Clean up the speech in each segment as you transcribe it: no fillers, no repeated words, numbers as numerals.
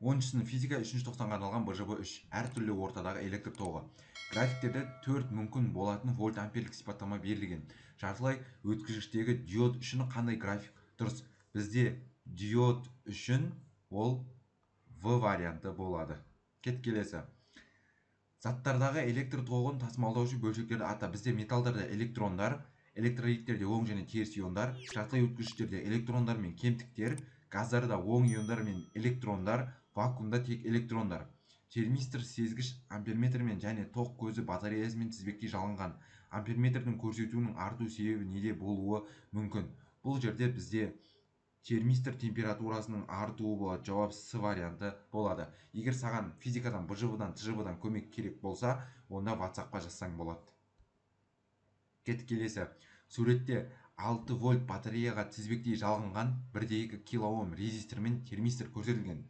10 сынып физика 3 тоқсанға арналған БЖБ-3 әртүрлі ортадағы электр тоғы. Графиктерде 4 мүмкін болатын вольт амперлік сипаттама берілген. Жартылай өткізгіштегі диод үшін қандай график дұрыс? Бізде диод үшін ол В варианты болады. Келесі. Заттардағы электр тоғын тасымалдаушы бөлшектерді ата. Бізде металдарда электрондар, электролиттерде оң және теріс иондар, жартылай өткізгіштерде электрондар мен кемтіктер, газдарда оң иондар мен электрондар, вакуумда тек электрондар. Термистр сезгіш амперметрмен және тоқ көзі батареясымен тізбектей жалынған. Амперметрдің көрсетуінің арту себебі неде болуы мүмкін? Бұл жерде бізде термистр температурасының артуы болады. Жауап С варианты болады. Егер саған физикадан, БЖБ-дан, ТЖБ-дан көмек керек болса, онда WhatsApp-қа жазсаң болады. Келесі. Суретте 6 вольт батареяға тізбектей жалғанған 1,2 килоом резистор мен термистр көрсетілген.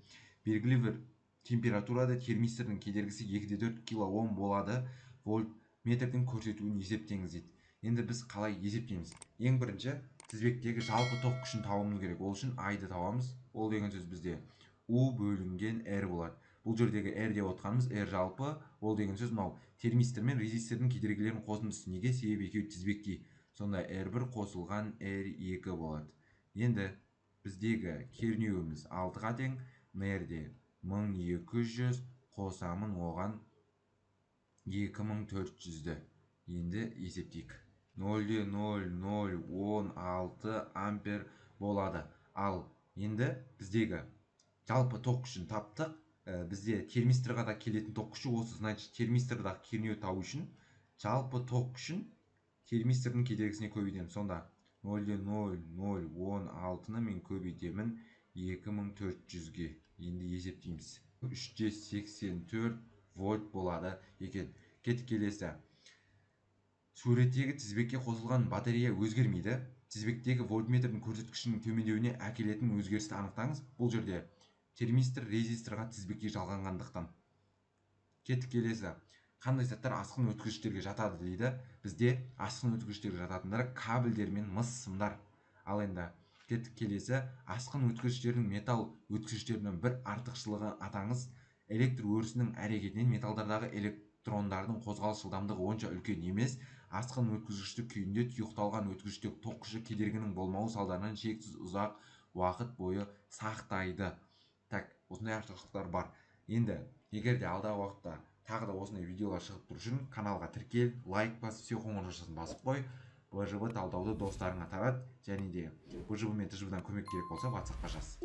Белгілі бір температурада термистрдің кедергісі 2,4 килоом болады. Вольтметрдің көрсетуін есептеңіз дейді. Енді біз қалай есептейміз? Ең бірінші тізбектегі жалпы тоқ күшін табуымыз керек. Ол үшін I-ды табамыз. Ол деген сөз бізде U бөлінген R болады. Бұл жердегі R деп отқанымыз R жалпы. Ол деген сөз мынау термистр мен резистордың кедергілерінің қосындысы. Неге? Себебі екеуі тізбектей. Сонда R1 қосылған R2 болады. Енді біздегі кернеуіміз 6-ға тең. Нерде 1200 қосамын оған 2400-ді. Енді есептейік. 0,0016 ампер болады. Ал енді біздегі жалпы тоқ күшін таптық. Бізде термистрға да келетін тоқ күші осы. Значит, термистрдағы кернеу табу үшін жалпы тоқ күшін термистрдің кедергісіне көбейтемін. Сонда 0,0016-ны мен көбейтемін 2400-ге. Енді есептейміз. 384 вольт болады екен. Келесі. Суреттегі тізбекке қосылған батарея өзгермейді. Тізбектегі вольтметрдің көрсеткішінің төмендеуіне әкелетін өзгерісті анықтаңыз. Бұл жерде термистр резисторға тізбекке жалғанғандықтан. Келесі. Қандай заттар асқын өткізгіштерге жатады дейді. Бізде асқын өткізгіштерге жататындар кабельдер мен мыс сымдар. Ал енді келесі. Асқын өткізгіштердің металл өткізгіштерінің бір артықшылығы атаңыз. Электр өрісінің әрекетінен металдардағы электрондардың қозғалыс жылдамдығы онша үлкен емес. Асқын өткізгіштік күйінде тұйықталған өткізгіштік тоқ күші кедергінің болмауы салдарынан шексіз ұзақ уақыт бойы сақтайды. Осындай артықшылықтар бар. Енді егер де алдағы уақытта тағы да осындай видеолар шығып тұру үшін каналға тіркел, лайк бас, все қоңыр жүзін басып қой. БЖБ талдауды достарыңа тарат, және де БЖБ мен ТЖБ-дан көмек керек болса WhatsApp-қа жаз.